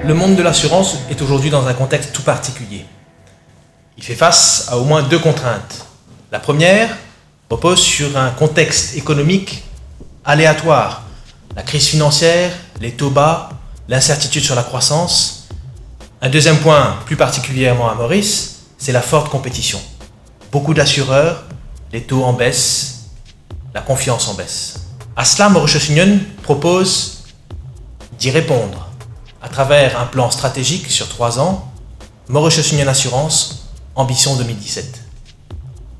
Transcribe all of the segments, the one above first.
Le monde de l'assurance est aujourd'hui dans un contexte tout particulier. Il fait face à au moins deux contraintes. La première repose sur un contexte économique aléatoire. La crise financière, les taux bas, l'incertitude sur la croissance. Un deuxième point, plus particulièrement à Maurice, c'est la forte compétition. Beaucoup d'assureurs, les taux en baisse, la confiance en baisse. À cela, Mauritius Union propose d'y répondre à travers un plan stratégique sur 3 ans, Mauritius Union Assurance, Ambition 2017.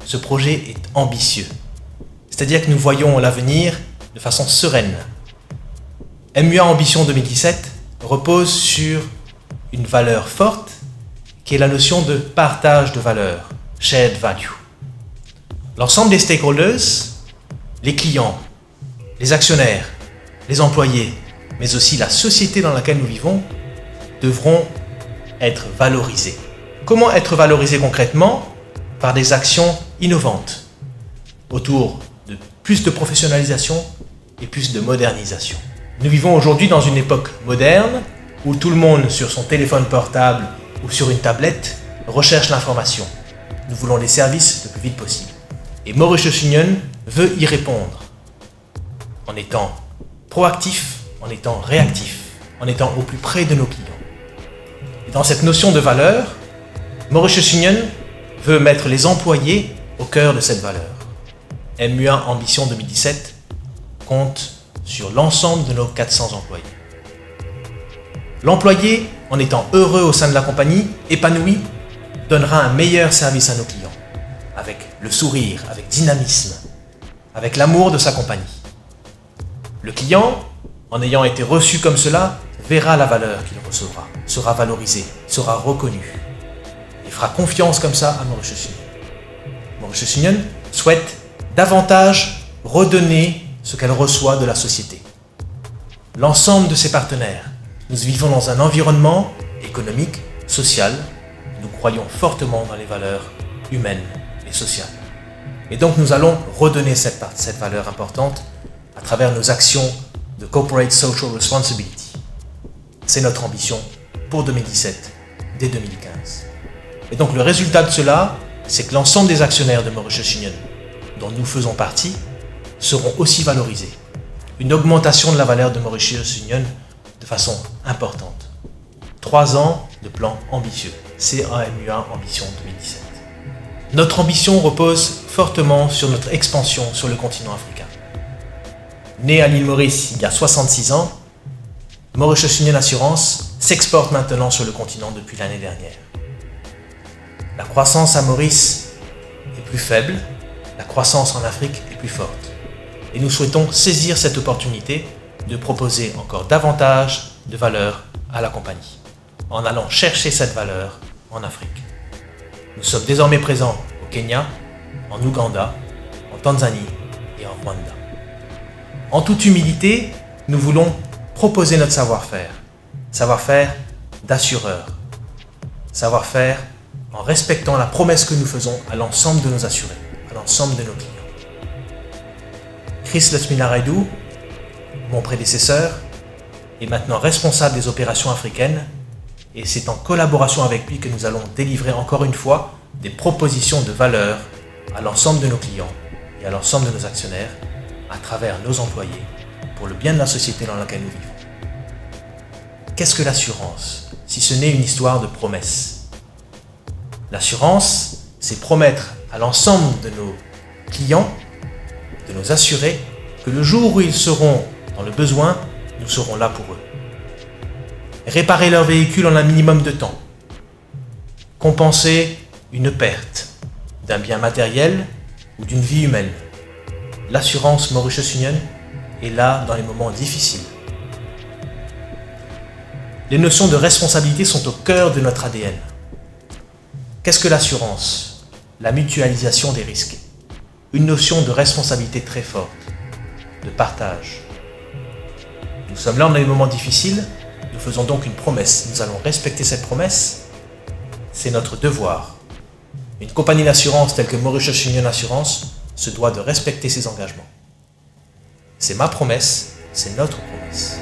Ce projet est ambitieux, c'est-à-dire que nous voyons l'avenir de façon sereine. MUA Ambition 2017 repose sur une valeur forte qui est la notion de partage de valeur, shared value. L'ensemble des stakeholders, les clients, les actionnaires, les employés, mais aussi la société dans laquelle nous vivons, devront être valorisés. Comment être valorisés concrètement? Par des actions innovantes, autour de plus de professionnalisation et plus de modernisation. Nous vivons aujourd'hui dans une époque moderne où tout le monde sur son téléphone portable ou sur une tablette recherche l'information. Nous voulons les services le plus vite possible. Et Mauritius Union veut y répondre en étant proactif, en étant réactif, en étant au plus près de nos clients. Et dans cette notion de valeur, Mauritius Union veut mettre les employés au cœur de cette valeur. MUA Ambition 2017 compte sur l'ensemble de nos 400 employés. L'employé, en étant heureux au sein de la compagnie, épanoui, donnera un meilleur service à nos clients, avec le sourire, avec dynamisme, avec l'amour de sa compagnie. Le client, en ayant été reçu comme cela, verra la valeur qu'il recevra, sera valorisé, sera reconnu et fera confiance comme ça à Mauritius Union. Mauritius Union souhaite davantage redonner ce qu'elle reçoit de la société. L'ensemble de ses partenaires, nous vivons dans un environnement économique, social, nous croyons fortement dans les valeurs humaines et sociales. Et donc nous allons redonner cette valeur importante à travers nos actions de Corporate Social Responsibility. C'est notre ambition pour 2017, dès 2015. Et donc le résultat de cela, c'est que l'ensemble des actionnaires de Mauritius Union, dont nous faisons partie, seront aussi valorisés. Une augmentation de la valeur de Mauritius Union de façon importante. 3 ans de plan ambitieux, CAMUA Ambition 2017. Notre ambition repose fortement sur notre expansion sur le continent africain. Né à l'île Maurice il y a 66 ans, Mauritius Union Assurance s'exporte maintenant sur le continent depuis l'année dernière. La croissance à Maurice est plus faible, la croissance en Afrique est plus forte. Et nous souhaitons saisir cette opportunité de proposer encore davantage de valeur à la compagnie, en allant chercher cette valeur en Afrique. Nous sommes désormais présents au Kenya, en Ouganda, en Tanzanie et en Rwanda. En toute humilité, nous voulons proposer notre savoir-faire d'assureur, savoir-faire en respectant la promesse que nous faisons à l'ensemble de nos assurés, à l'ensemble de nos clients. Chris Letsminaraidu, mon prédécesseur, est maintenant responsable des opérations africaines et c'est en collaboration avec lui que nous allons délivrer encore une fois des propositions de valeur à l'ensemble de nos clients et à l'ensemble de nos actionnaires à travers nos employés pour le bien de la société dans laquelle nous vivons. Qu'est-ce que l'assurance, si ce n'est une histoire de promesses? L'assurance, c'est promettre à l'ensemble de nos clients, de nos assurés, que le jour où ils seront dans le besoin, nous serons là pour eux. Réparer leur véhicule en un minimum de temps. Compenser une perte d'un bien matériel ou d'une vie humaine. L'assurance Mauritius Union est là dans les moments difficiles. Les notions de responsabilité sont au cœur de notre ADN. Qu'est-ce que l'assurance? La mutualisation des risques. Une notion de responsabilité très forte, de partage. Nous sommes là dans les moments difficiles, nous faisons donc une promesse. Nous allons respecter cette promesse. C'est notre devoir. Une compagnie d'assurance telle que Mauritius Union Assurance se doit de respecter ses engagements. C'est ma promesse, c'est notre promesse.